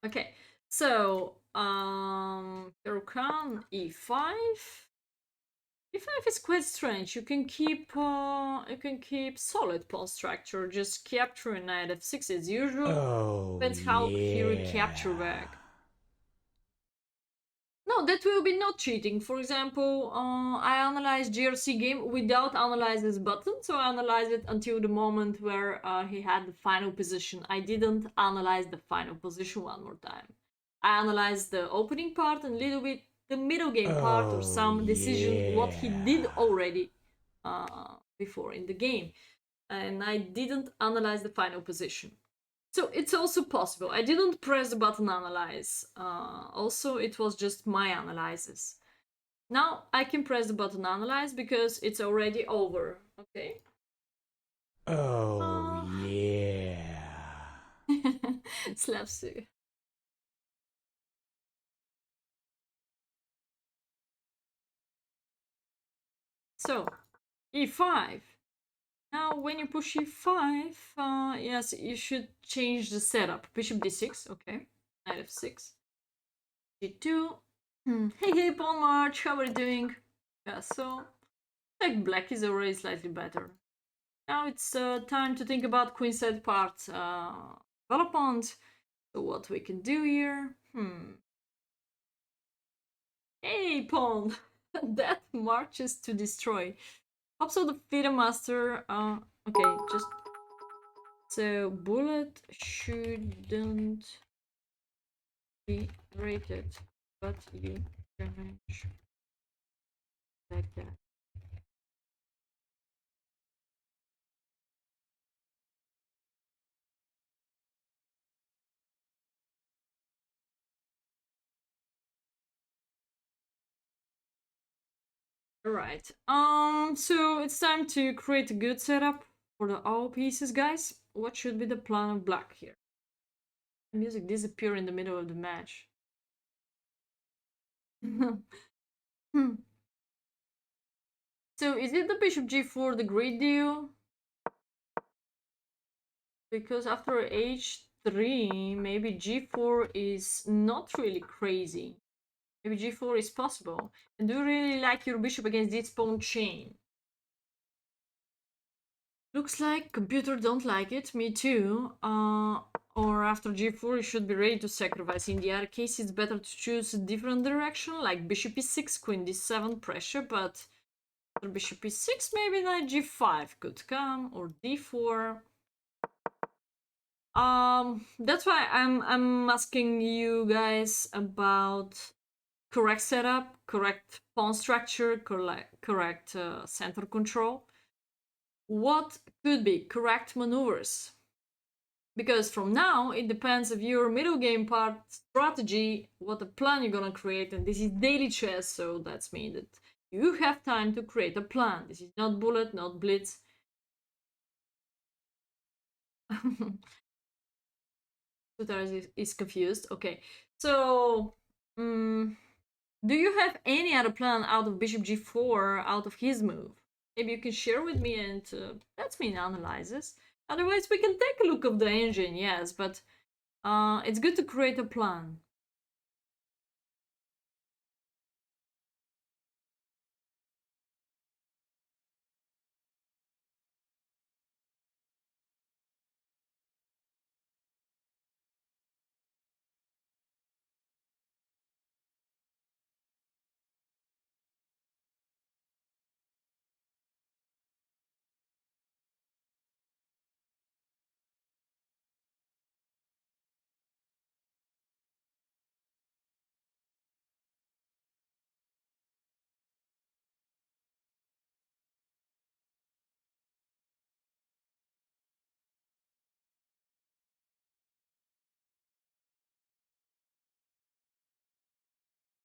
Okay, so Khan e5. E5 is quite strange. You can keep solid pawn structure, just capturing knight f6 as usual. Oh, Depends how he recapture yeah. back. No, that will be not cheating. For example, I analyzed GRC game without analyzing this button, so I analyzed it until the moment where he had the final position. I didn't analyze the final position one more time. I analyzed the opening part and a little bit the middle game part or Oh, some decision what he did yeah. already before in the game, and I didn't analyze the final position. So it's also possible. I didn't press the button analyze. Also, it was just my analysis. Now I can press the button analyze because it's already over. Okay. Oh, Uh, yeah. Slapsu. So e5. Now when you push e5, yes, you should change the setup. Bishop d6. Okay. Knight f6. d2. Hey, Paul March, how are you doing? Yeah, so like black is already slightly better. Now it's time to think about queen side part development. So what we can do here? Hey, pawn! That marches to destroy. Also the Fiddle Master. Okay, just so bullet shouldn't be rated, but you damage like that. Alright. So it's time to create a good setup for the all pieces, guys. What should be the plan of black here? The music disappear in the middle of the match. So is it the bishop g4 the great deal? Because after h3, maybe g4 is not really crazy. Maybe g4 is possible. And do you really like your bishop against this pawn chain? Looks like computer don't like it. Me too. Or after g4 you should be ready to sacrifice. In the other case it's better to choose a different direction, like bishop e6, queen d7 pressure, but after bishop e6 maybe knight g5 could come, or d4. That's why I'm asking you guys about correct setup, correct pawn structure, correct center control. What could be correct maneuvers? Because from now it depends of your middle game part strategy, what the plan you're gonna create, and this is daily chess, so that's mean that you have time to create a plan. This is not bullet, not blitz. Saltire is confused. Okay, so do you have any other plan out of bishop g4, out of his move? Maybe you can share with me and that's me analysis. Otherwise, we can take a look of the engine, yes, but it's good to create a plan.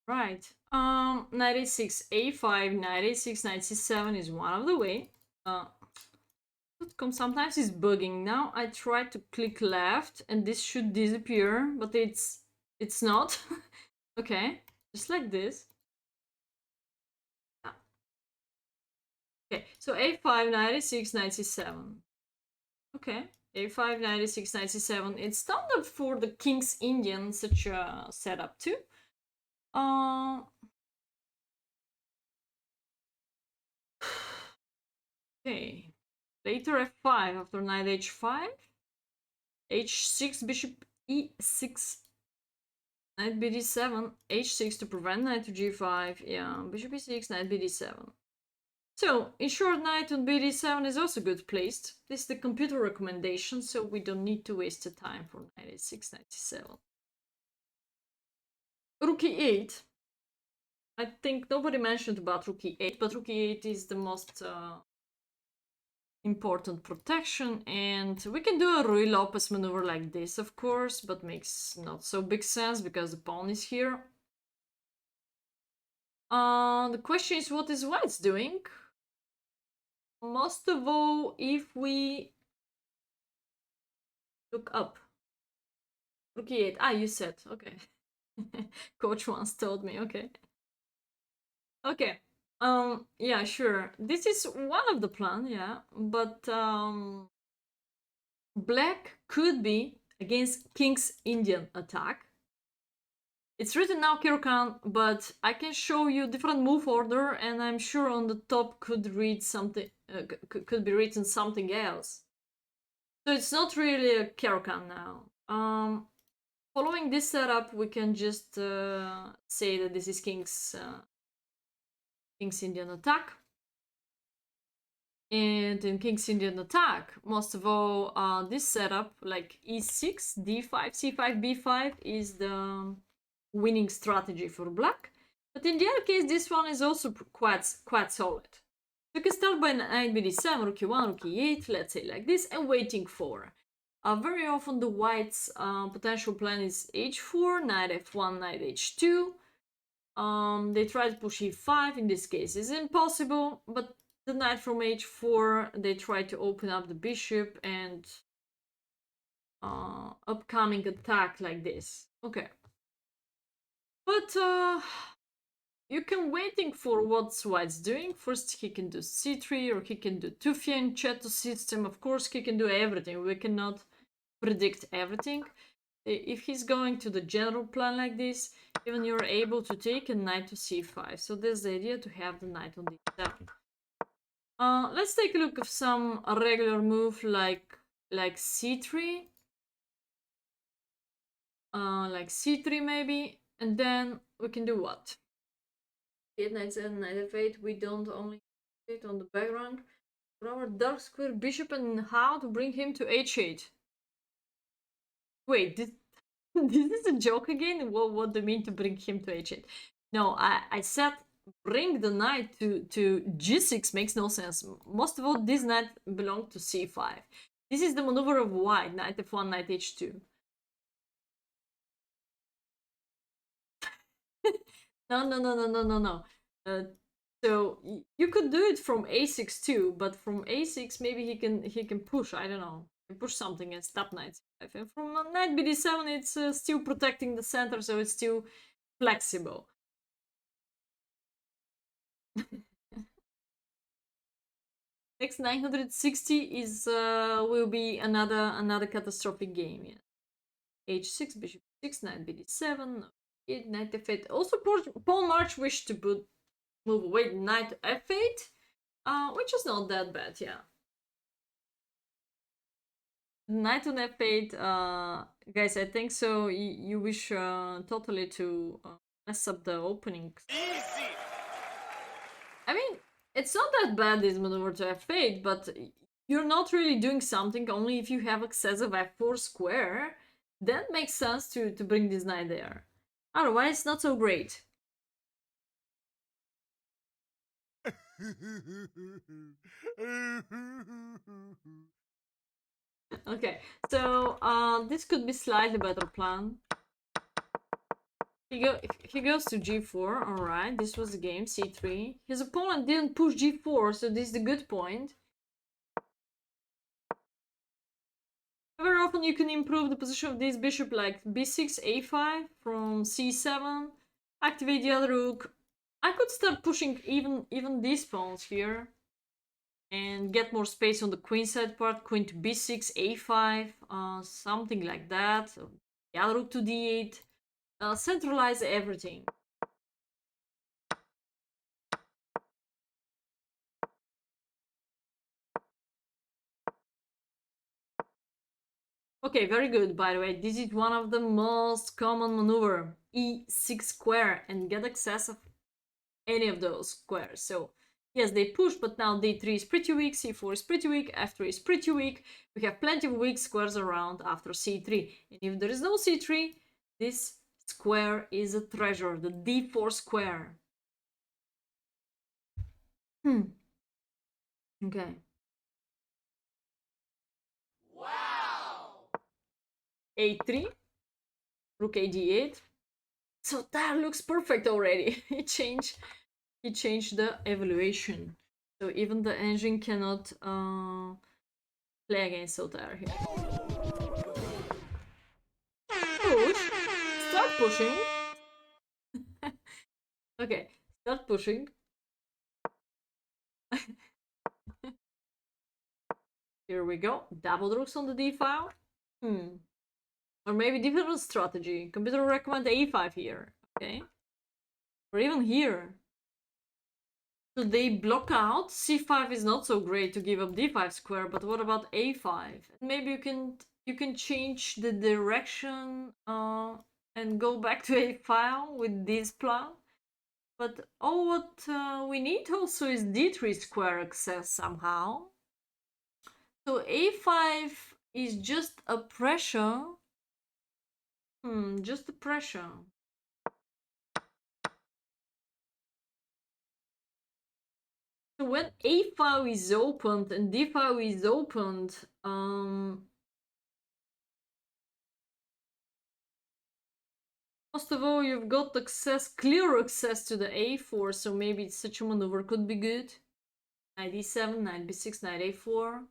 Right. 96 a5, 96 97 is one of the way. Sometimes it's bugging. Now I try to click left and this should disappear, but it's not. Okay, just like this. Okay, so a5, 96 97. Okay. A5, 96, 97. It's standard for the King's Indian, such a setup too. Uh, okay. Later F5 after knight H5. H6, bishop E6, knight BD7, H6 to prevent knight to G5. Yeah, bishop E6, knight BD7. So, in short, knight on BD7 is also good placed. This is the computer recommendation, so we don't need to waste the time for knight A6, knight C7. Rook E8. I think nobody mentioned about rook E8, but rook E8 is the most important protection, and we can do a Ruy Lopez maneuver like this, of course, but makes not so big sense because the pawn is here. The question is, what is white's doing? Most of all, if we look up. Rook E8. Ah, you said, okay. Coach once told me, okay. Okay. Yeah, sure. This is one of the plan, yeah, but black could be against King's Indian attack. It's written now Kirokan, but I can show you different move order, and I'm sure on the top could read something, could be written something else. So it's not really a Kirokan now. Following this setup, we can just say that this is King's Indian attack. And in King's Indian attack, most of all, this setup, like e6, d5, c5, b5, is the winning strategy for black. But in the other case, this one is also quite solid. You can start by knight bd7, rook e1, rook e8, let's say like this, and waiting for. Very often the white's potential plan is h4, knight f1, knight h2. They try to push e5, in this case it's impossible, but the knight from h4, they try to open up the bishop and upcoming attack like this. Okay. But you can waiting for what white's doing. First he can do c3 or he can do Tufian Cheto system. Of course he can do everything. We cannot predict everything. If he's going to the general plan like this, even you're able to take a knight to c5. So there's the idea to have the knight on d7. Let's take a look at some regular move like c3. Like c3 maybe, and then we can do what? Knight 7, knight f8. We don't only it on the background for our dark square bishop, and how to bring him to h8. Wait, this is a joke again? What do you mean to bring him to h8? No, I said bring the knight to g6 makes no sense. Most of all, this knight belongs to c5. This is the maneuver of white, knight f1, knight h2. No. So you could do it from a6 too, but from a6 maybe he can push. I don't know, push something and stop knight c5. And from knight bd7, it's still protecting the center, so it's still flexible. Next 960 is will be another catastrophic game. Yeah. H6, bishop 6, knight bd7, knight f8. Also, Paul March wished to move away knight to f8, which is not that bad. Yeah. Knight on f8, guys. I think so. You wish totally to mess up the opening. Easy. I mean, it's not that bad, this maneuver to f8, but you're not really doing something. Only if you have excessive f4 square, that makes sense to bring this knight there. Otherwise, not so great. Okay, so this could be slightly better plan. He goes to g4, alright, this was the game, c3. His opponent didn't push g4, so this is the good point. Very often you can improve the position of this bishop like b6, a5, from c7, activate the other rook. I could start pushing even these pawns here. and get more space on the queenside part. Queen to b6, a5, something like that. So, yeah, rook to d8. Centralize everything. Okay, very good, by the way. This is one of the most common maneuver. E6 square and get access of any of those squares. So yes, they push, but now d3 is pretty weak, c4 is pretty weak, f3 is pretty weak. We have plenty of weak squares around after c3. And if there is no c3, this square is a treasure, the d4 square. Okay. Wow! a3, rook a d8. So that looks perfect already. He changed the evaluation. So even the engine cannot play against Saltire here. Push. Start pushing. Okay, start pushing. Here we go. Double rooks on the d file. Or maybe different strategy. Computer recommend a5 here. Okay. Or even here. So they block out. c5 is not so great to give up d5 square, but what about a5? Maybe you can change the direction and go back to a file with this plan. But what we need also is d3 square access somehow. So a5 is just a pressure. Just a pressure. So when a file is opened and d file is opened, most of all, you've got access, clear access to the a4, so maybe such a maneuver could be good. Knight d7, knight b6, knight a4.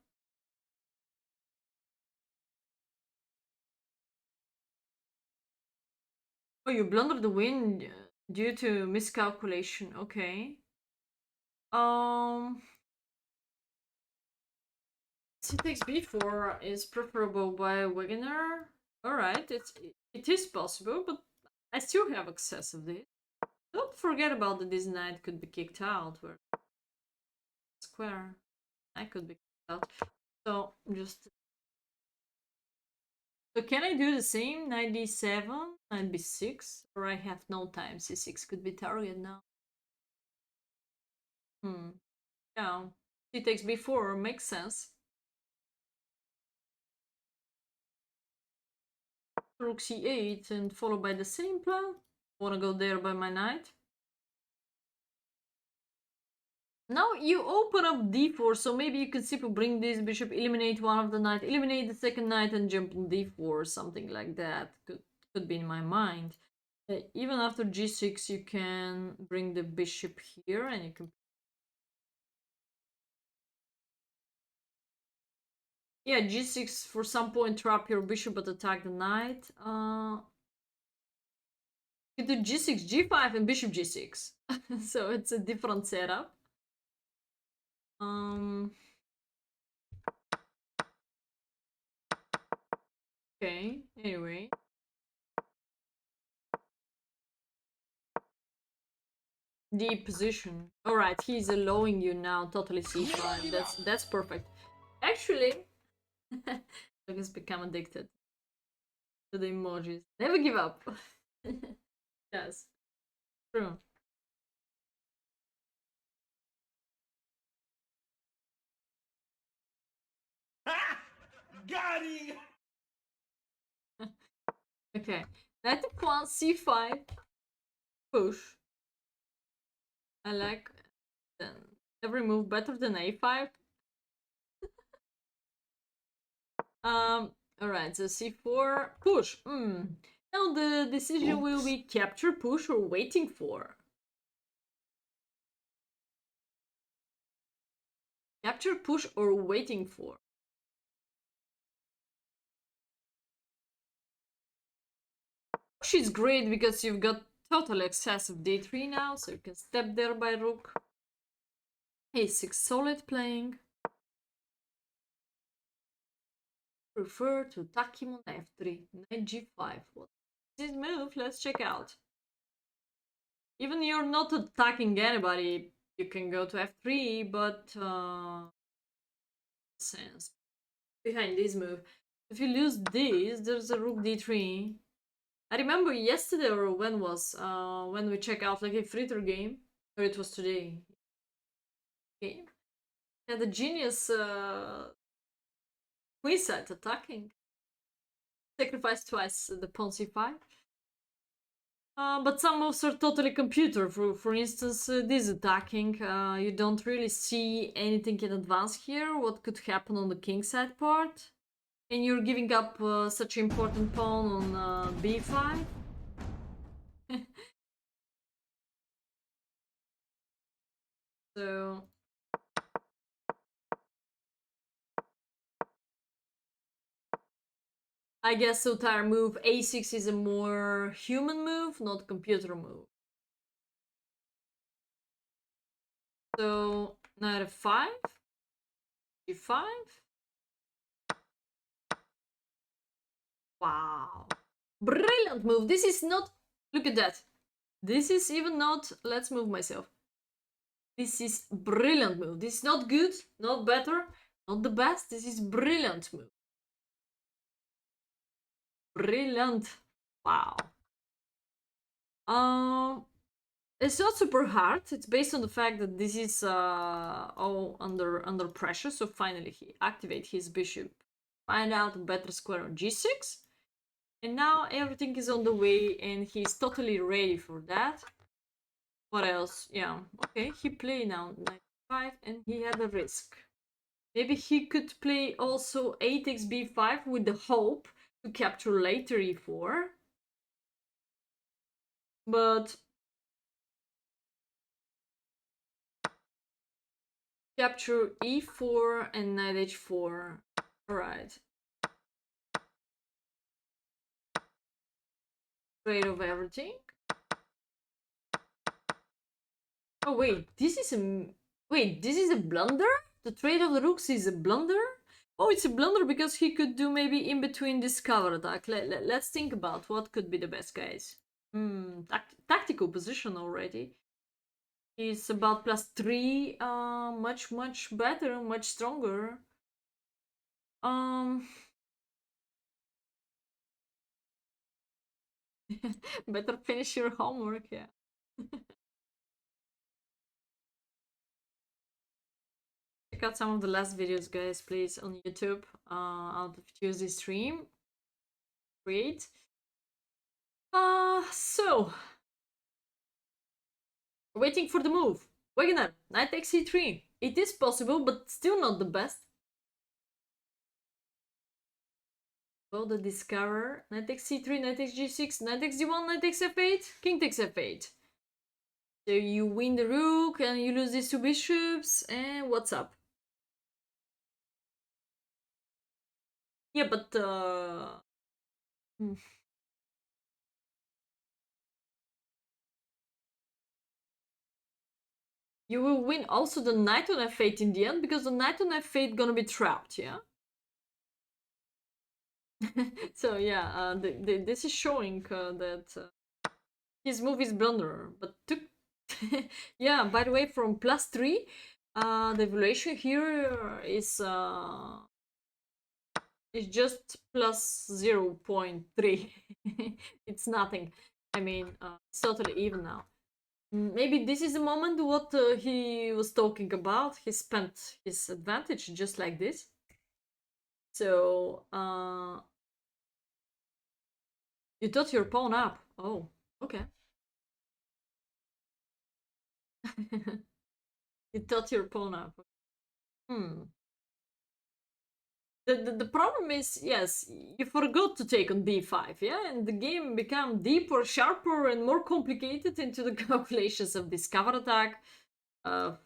Oh, you blundered the win due to miscalculation. Okay. C takes b4 is preferable by Wegener. Alright, it is possible, but I still have access of this. Don't forget about that this knight could be kicked out. Where square, I could be kicked out. So just. So can I do the same? Knight d7, knight b6, or I have no time. c6 could be target now. Yeah, c takes b4 makes sense. Rook c8 and followed by the same plan. Wanna go there by my knight? Now you open up d4, so maybe you can simply bring this bishop, eliminate one of the knight, eliminate the second knight, and jump on d4, something like that. Could be in my mind. Even after g6, you can bring the bishop here, and you can. Yeah, g6 for some point trap your bishop but attack the knight. You do g6, g5, and bishop g6. So it's a different setup. Okay, anyway. Deep position. Alright, he's allowing you now totally c5. That's perfect. Actually, Doug has become addicted to the emojis. Never give up. Yes, true. Got him! Okay, knight f1, c5, push. I like every move better than a5. Alright, so c4, push. Now the decision will be capture, push, or waiting for. Capture, push, or waiting for. Push is great because you've got total excess of d3 now, so you can step there by rook. a6 solid playing. prefer to attack him on f3, knight g5. What is this move? Let's check out. Even you're not attacking anybody, you can go to f3, but sense behind this move. If you lose this, there's a rook d3. I remember yesterday or when we check out like a fritter game, or it was today. Game. Yeah, the genius queen side attacking. Sacrifice twice the pawn c5. But some moves are totally computer. For instance, this attacking, you don't really see anything in advance here. What could happen on the king side part? And you're giving up such an important pawn on b5. So I guess Saltire move a6 is a more human move, not computer move. So knight f5, g5. Wow. Brilliant move. This is not... Look at that. This is even not... Let's move myself. This is brilliant move. This is not good, not better, not the best. This is brilliant move. Brilliant. Wow. It's not super hard. It's based on the fact that this is all under pressure. So finally he activates his bishop. Find out a better square on g6. And now everything is on the way and he's totally ready for that. What else? Yeah, okay, he played now knight 5 and he had a risk. Maybe he could play also 8 takes b5 with the hope to capture later e4. But capture e4 and knight h4. Alright. Trade of everything. Oh wait, this is a blunder? The trade of the rooks is a blunder? Oh, it's a blunder because he could do maybe in between this cover attack. Let's think about what could be the best, guys. Tactical position already. He's about +3, much better, much stronger. Better finish your homework, yeah. Check out some of the last videos, guys, please, on YouTube. Out of Tuesday stream. Great. So waiting for the move. Wegener, knight takes c3. It is possible, but still not the best. Well, the discover. Knight takes c3, knight takes g6, knight takes d1, knight takes f8, king takes f8. So you win the rook and you lose these two bishops, and what's up? Yeah, but you will win also the knight on f8 in the end, because the knight on f8 gonna be trapped, yeah? So yeah, this is showing that his move is blunder, but took... Yeah, by the way, from +3, the evaluation here is just +0.3. It's nothing. I mean, it's totally even now. Maybe this is the moment what he was talking about. He spent his advantage just like this. So, you thought your pawn up. Oh, okay. You thought your pawn up. The problem is, yes, you forgot to take on d5, yeah? And the game became deeper, sharper, and more complicated into the calculations of this cover attack, of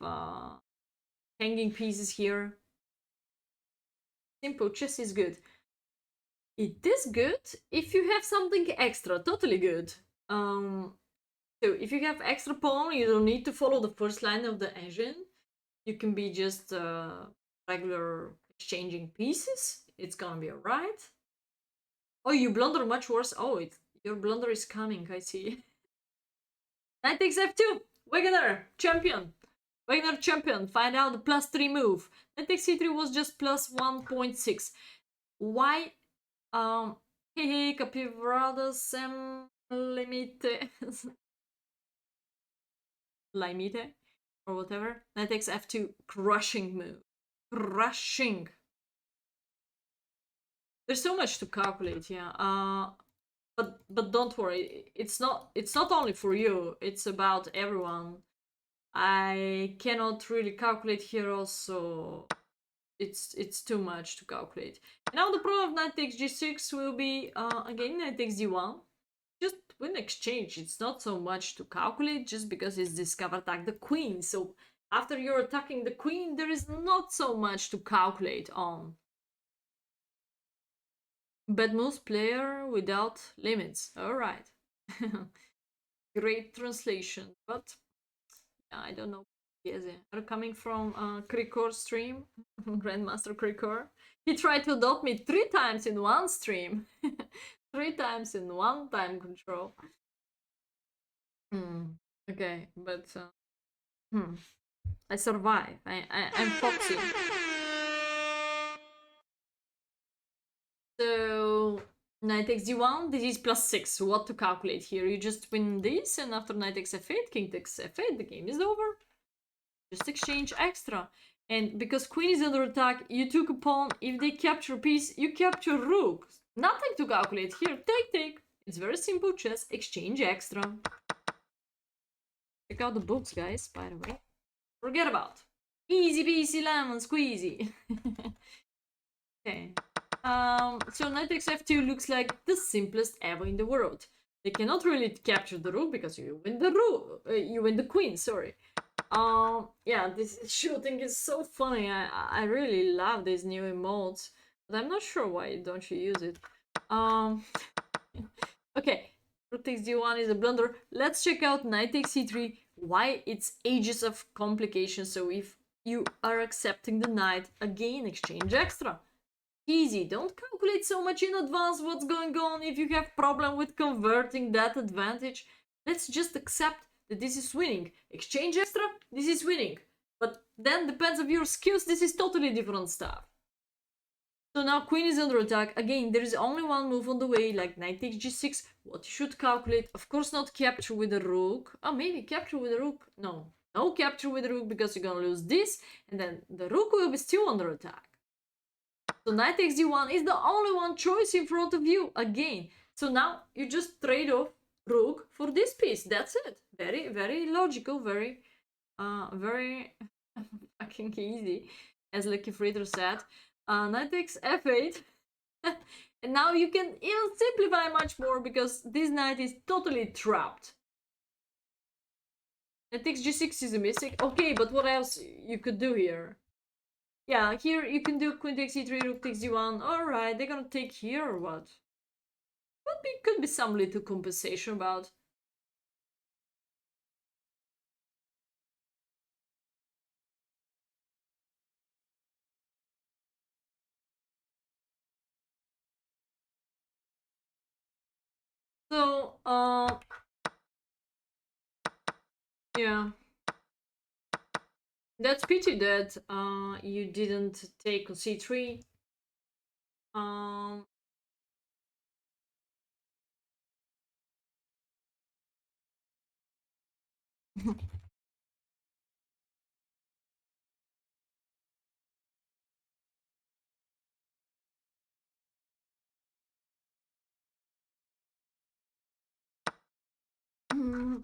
hanging pieces here. Simple chess is good. It is good if you have something extra, totally good. So if you have extra pawn, you don't need to follow the first line of the engine. You can be just regular exchanging pieces. It's gonna be alright. Oh, you blunder much worse. Oh, your blunder is coming, I see. Knight takes f2. Wegener, champion. Wegener, champion. Find out the +3 move. Knight takes c3 was just plus 1.6. Why? Hey, capivaradas sem limite. Limite? Or whatever. Knight takes f2. Crushing move. Crushing. There's so much to calculate, yeah. But don't worry, it's not only for you, it's about everyone. I cannot really calculate here also. It's too much to calculate. And now the problem of knight takes g6 will be again knight takes d1. Just win exchange. It's not so much to calculate just because it's discover attack the queen. So after you're attacking the queen, there is not so much to calculate on. Bad moves player without limits. Alright. Great translation, but I don't know. Yes, are coming from Krikor stream, Grandmaster Krikor. He tried to adopt me 3 times in one stream. 3 times in one time control. Okay, but I survive. I'm foxy. So knight takes d1, this is +6. What to calculate here? You just win this, and after knight takes f8, king takes f8, the game is over. Just exchange extra. And because queen is under attack, you took a pawn. If they capture a piece, you capture rook. Nothing to calculate here. Take. It's very simple chess. Exchange extra. Check out the books, guys, by the way. Forget about. Easy peasy lemon squeezy. Okay. So knight takes f2 looks like the simplest ever in the world. They cannot really capture the rook because you win the rook. You win the queen, sorry. Yeah, this shooting is so funny. I really love these new emotes, but I'm not sure why don't you use it. Okay, rook takes d1 is a blunder. Let's check out knight takes c3. Why it's ages of complication. So if you are accepting the knight, again exchange extra. Easy. Don't calculate so much in advance what's going on. If you have problem with converting that advantage, let's just accept that this is winning. Exchange extra, this is winning. But then depends of your skills, this is totally different stuff. So now queen is under attack. Again, there is only one move on the way, like knight takes g6. What you should calculate, of course not capture with a rook. Oh, maybe capture with a rook. No capture with a rook because you're gonna lose this, and then the rook will be still under attack. So knight takes d1 is the only one choice in front of you again. So now you just trade off rook for this piece. That's it. Very, very logical. Very fucking easy, as Lucky Frieder said. Knight takes f8. And now you can even simplify much more because this knight is totally trapped. Knight takes g6 is a mistake. Okay, but what else you could do here? Yeah, here you can do queen takes e3, rook takes d1. Alright, they're gonna take here or what? Could be some little compensation about. So, yeah. That's pity that you didn't take on c3.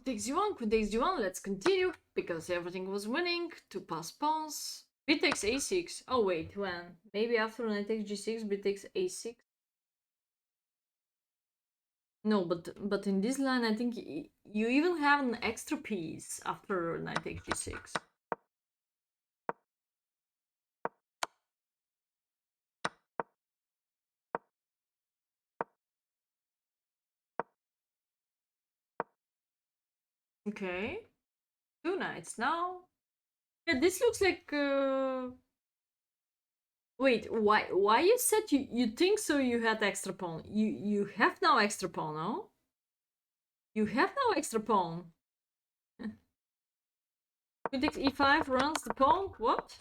Takes d1, queen takes d1, let's continue, because everything was winning. To pass pawns. B takes a6. Oh wait, when? Maybe after knight takes g6, b takes a6? No, but in this line, I think you even have an extra piece after knight takes g6. Okay, 2 knights now. Yeah, this looks like Wait, why you said you think so you had extra pawn? You have now extra pawn, no? You have now extra pawn. Queen takes e5 runs the pawn? What?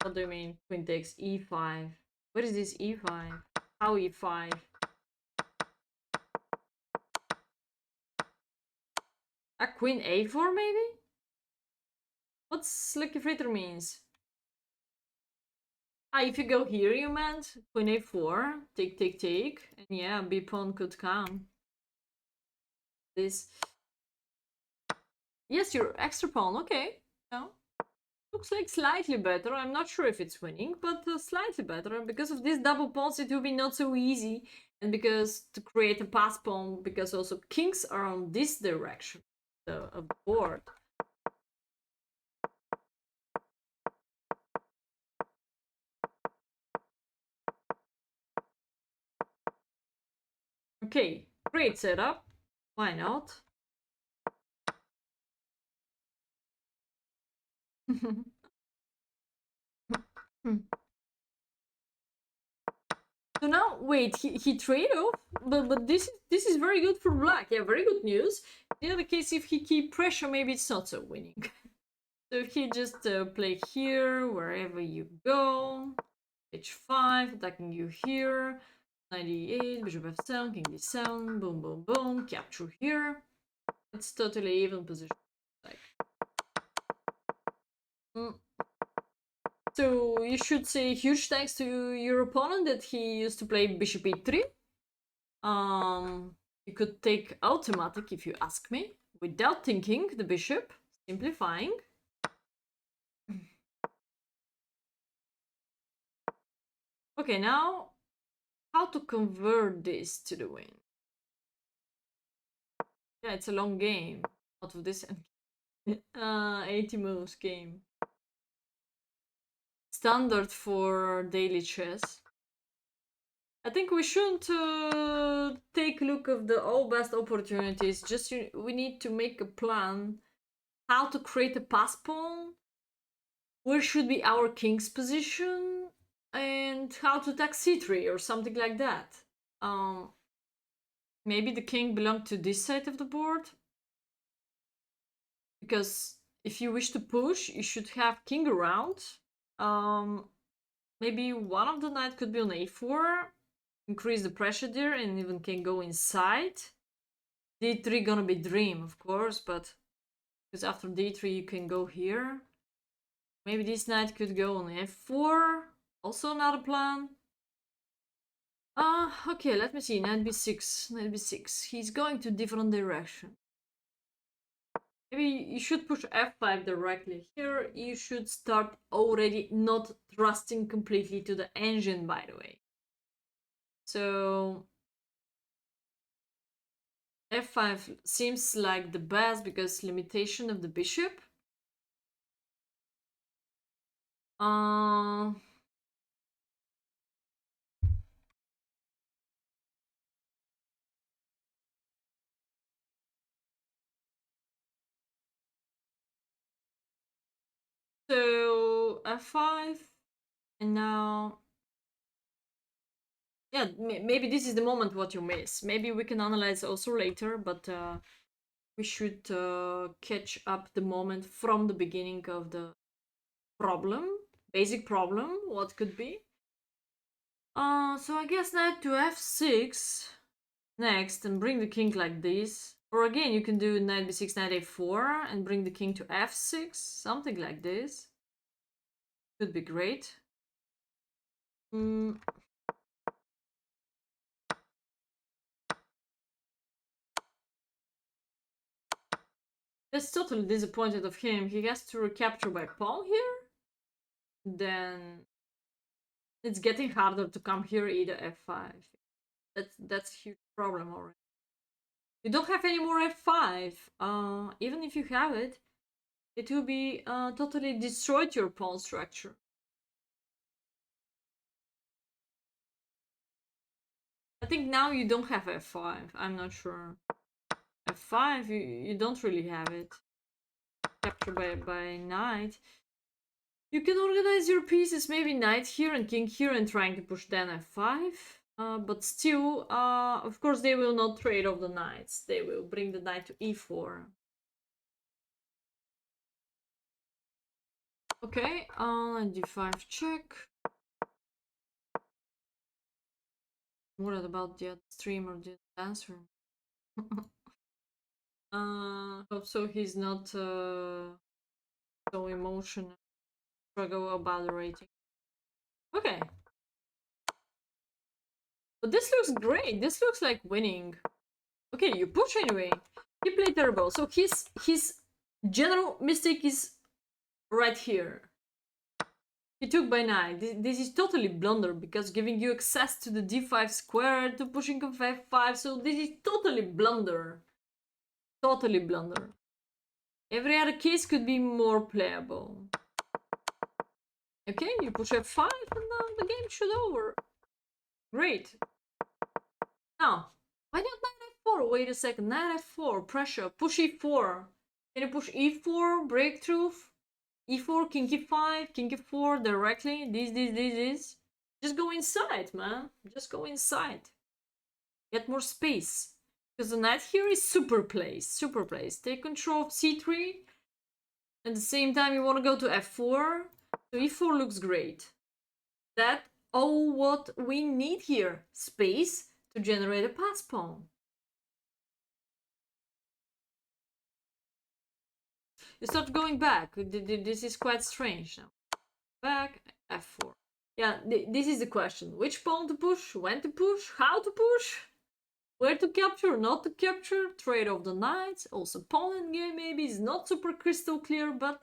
What do you mean queen takes e5? What is this e5? How e5? A queen a4 maybe? What's lucky fritter means? Ah, if you go here you meant? Queen a4, take, take, take. And yeah, b pawn could come. This. Yes, your extra pawn, okay. No. Looks like slightly better. I'm not sure if it's winning, but slightly better. And because of these double pawns, it will be not so easy. And because to create a pass pawn, because also kings are on this direction of the board. Okay, great setup. Why not? So now, wait, he trade off, but this is very good for black. Yeah, very good news. In the other case, if he keep pressure, maybe it's not so winning. So if he just play here, wherever you go, h5, attacking you here, 98, bishop f7, king d7, boom, boom, boom, capture here. It's totally even position. Like, So you should say huge thanks to your opponent that he used to play bishop e3. You could take automatic if you ask me, without thinking the bishop, simplifying. Okay, now how to convert this to the win? Yeah, it's a long game out of this 80 moves game. Standard for daily chess. I think we shouldn't take a look of the all best opportunities. Just we need to make a plan how to create a pass pawn, where should be our king's position, and how to attack c3 or something like that. Maybe the king belonged to this side of the board, because if you wish to push, you should have king around. Maybe one of the knight could be on a4, increase the pressure there, and even can go inside. d3 gonna be dream, of course, but because after d3 you can go here. Maybe this knight could go on f4, also another plan. Okay, let me see, knight b6, knight b6. He's going to different direction. Maybe you should push f5 directly. Here you should start already not trusting completely to the engine, by the way. So f5 seems like the best because limitation of the bishop. So f5, and now, yeah, maybe this is the moment what you miss. Maybe we can analyze also later, but we should catch up the moment from the beginning of the problem, basic problem, what could be. So I guess knight to f6 next and bring the king like this. Or again, you can do knight b6, knight a4 and bring the king to f6, something like this. Could be great. That's totally disappointed of him. He has to recapture by pawn here. Then it's getting harder to come here either f5. That's a huge problem already. You don't have any more f5. Even if you have it, it will be totally destroyed your pawn structure. I think now you don't have f5. I'm not sure. f5, you don't really have it. Captured by knight. You can organize your pieces, maybe knight here and king here and trying to push then f5. But still, of course, they will not trade off the knights. They will bring the knight to e4. Okay, d5 check. What about the streamer didn't answer? Hope so he's not so emotional. Struggle about the rating. Okay. But this looks great. This looks like winning. Okay, you push anyway. He played terrible. So his general mistake is right here. He took by knight. This is totally blunder because giving you access to the d5 square to pushing of f5. So this is totally blunder. Totally blunder. Every other case could be more playable. Okay, you push f5 and the game should over. Great. Now, why not knight f4? Wait a second, knight f4, pressure, push e4. Can you push e4, breakthrough? e4, king e5, king e4 directly. This. Just go inside, man. Just go inside. Get more space. Because the knight here is super placed. Super placed. Take control of c3. At the same time, you want to go to f4. So e4 looks great. That's all what we need here. Space to generate a pass pawn. You start going back. This is quite strange now. Back, f4. Yeah, this is the question. Which pawn to push, when to push, how to push, where to capture, not to capture, trade off the knights. Also, pawn endgame maybe is not super crystal clear, but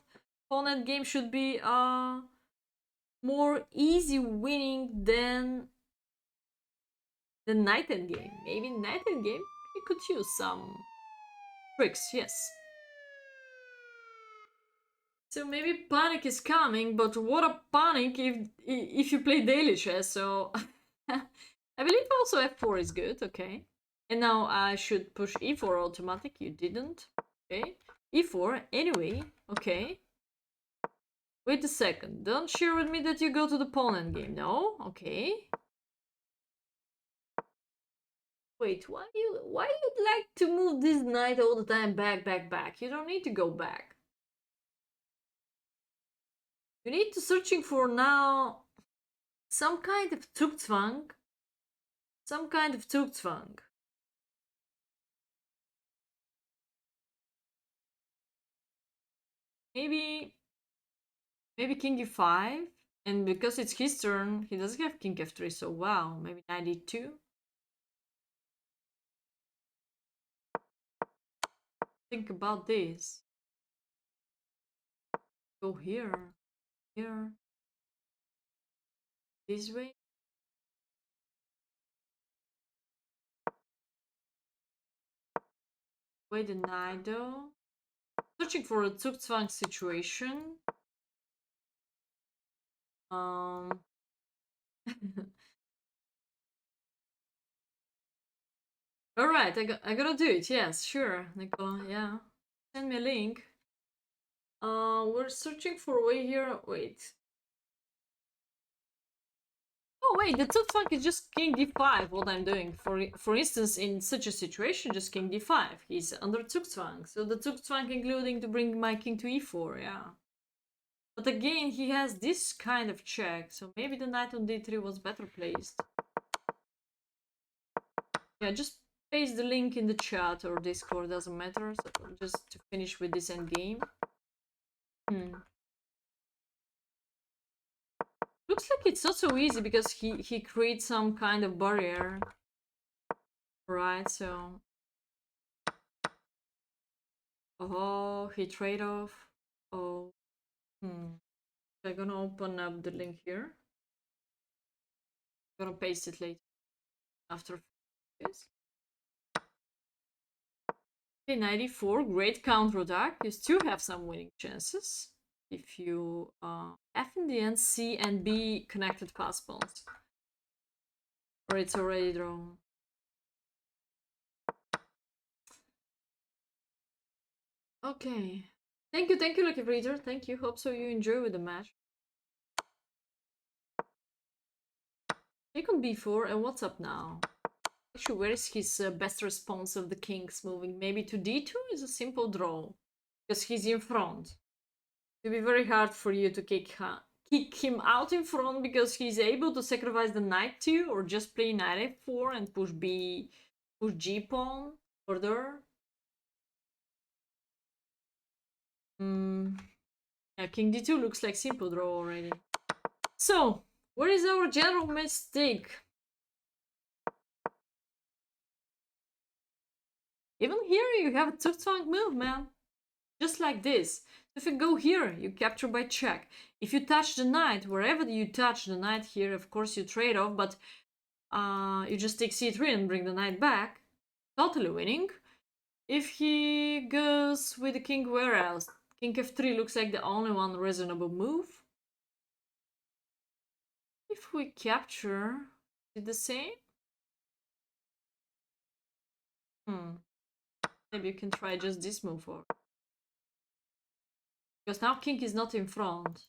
pawn endgame should be more easy winning than the knight endgame. Maybe knight endgame, you could use some tricks, yes. So maybe panic is coming, but what a panic if you play daily chess. So I believe also f4 is good. Okay, and now I should push e4 automatic. You didn't. Okay, e4 anyway. Okay. Wait a second. Don't share with me that you go to the pawn endgame. No. Okay. Wait, why you'd like to move this knight all the time back? You don't need to go back. You need to searching for now some kind of Zugzwang. Some kind of Zugzwang. Maybe king e5. And because it's his turn, he doesn't have king f3, so wow, maybe knight e2. Think about this. Go here, here, this way. Wait a knight though. Searching for a Zugzwang situation. Um. All right, I gotta do it. Yes, sure, Nicola. Yeah, send me a link. We're searching for a way here. Wait. Oh wait, the Zugzwang is just king d5. What I'm doing, for instance, in such a situation, just king d5. He's under Zugzwang, so the Zugzwang including to bring my king to e4. Yeah. But again, he has this kind of check, so maybe the knight on d3 was better placed. Yeah, just paste the link in the chat or Discord, doesn't matter. So just to finish with this endgame. Looks like it's not so easy because he creates some kind of barrier. Right, so... Oh, he trade off. Oh. I'm gonna open up the link here. I'm gonna paste it later. After this. Okay, 94, great counterattack. You still have some winning chances. If you F in the end, C and B connected pass pawns. Or it's already drawn. Okay. Thank you, Lucky Breeder. Thank you. Hope so you enjoy with the match. Take on b4, and what's up now? Actually, where is his best response of the king's moving? Maybe to d2 is a simple draw, because he's in front. It'll be very hard for you to kick him out in front, because he's able to sacrifice the knight to you, or just play knight f4 and push g pawn further. Yeah, king d2 looks like simple draw already. So, where is our general mistake? Even here you have a Zugzwang move, man. Just like this. If you go here, you capture by check. If you touch the knight, wherever you touch the knight here, of course you trade off, but you just take c3 and bring the knight back. Totally winning. If he goes with the king, where else? King f3 looks like the only one reasonable move. If we capture, is it the same? Maybe you can try just this move for. Because now king is not in front.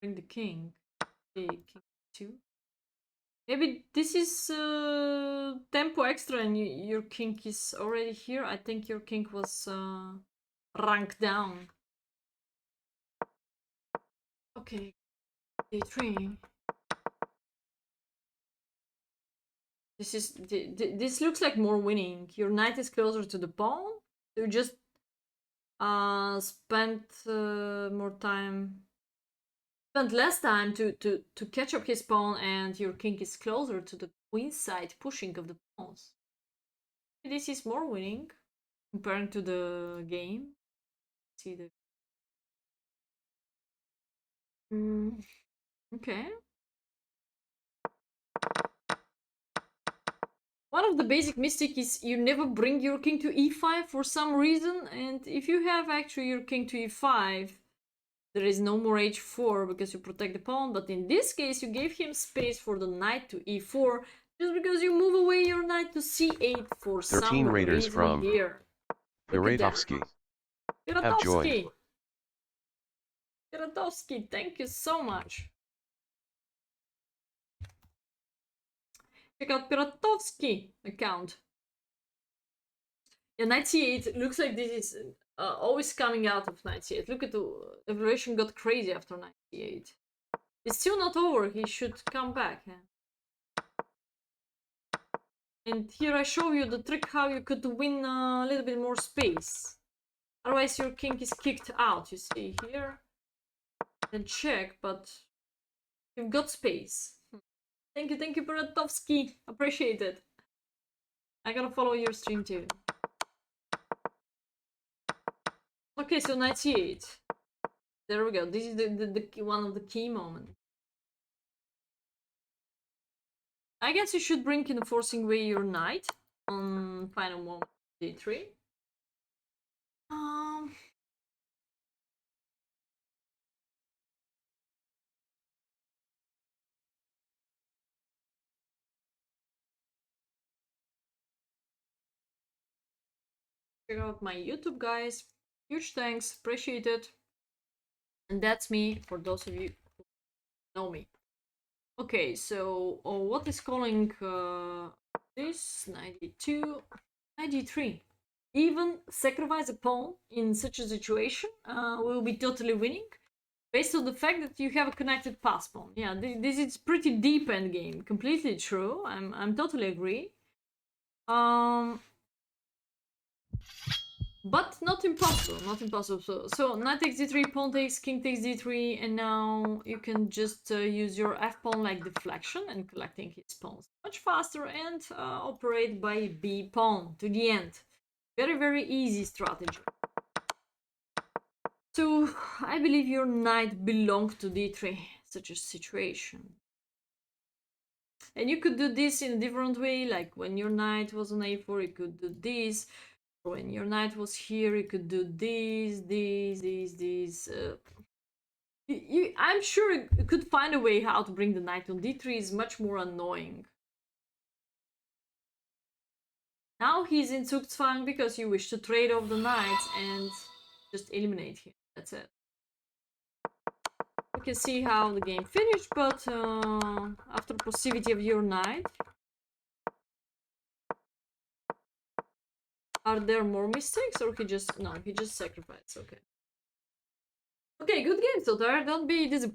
Bring the king. Okay, king 2. Maybe this is tempo extra and your king is already here. I think your king was ranked down. Okay, d3. This looks like more winning. Your knight is closer to the pawn. So you just spent less time to catch up his pawn, and your king is closer to the queen side pushing of the pawns. This is more winning comparing to the game. See the okay. One of the basic mistakes is you never bring your king to e5 for some reason, and if you have actually your king to e5, there is no more h4 because you protect the pawn, but in this case you gave him space for the knight to e4 just because you move away your knight to c8 for 13 some raiders reason from here. Iratovsky. Have joy. Iratovsky, thank you so much. Check out Piratovsky account. Yeah, knight c8 looks like this is always coming out of knight c8. Look at the evaluation got crazy after knight c8. It's still not over. He should come back. Yeah. And here I show you the trick how you could win a little bit more space. Otherwise your king is kicked out. You see here. Then check, but you've got space. Thank you, Piratovsky. Appreciate it. I gotta follow your stream too. Okay, so knight c8. There we go. This is the one of the key moments. I guess you should bring in forcing away your knight on final moment d3. Check out my YouTube, guys. Huge thanks, appreciate it. And that's me for those of you who know me. Okay, so what is calling this 92 93? Even sacrifice a pawn in such a situation will be totally winning, based on the fact that you have a connected pass pawn. Yeah, this is pretty deep endgame. Completely true. I'm totally agree. But not impossible, not impossible. So knight takes d3, pawn takes, king takes d3, and now you can just use your f-pawn like deflection and collecting his pawns much faster and operate by b-pawn to the end. Very, very easy strategy. So I believe your knight belonged to d3, such a situation. And you could do this in a different way, like when your knight was on a4, you could do this. When your knight was here, you could do this. I'm sure you could find a way how to bring the knight on d3 is much more annoying. Now he's in Zugzwang because you wish to trade off the knights and just eliminate him. That's it. We can see how the game finished, but after passivity of your knight, are there more mistakes, or he just sacrificed? Okay. Okay, good game, Saltire. Don't be disappointed.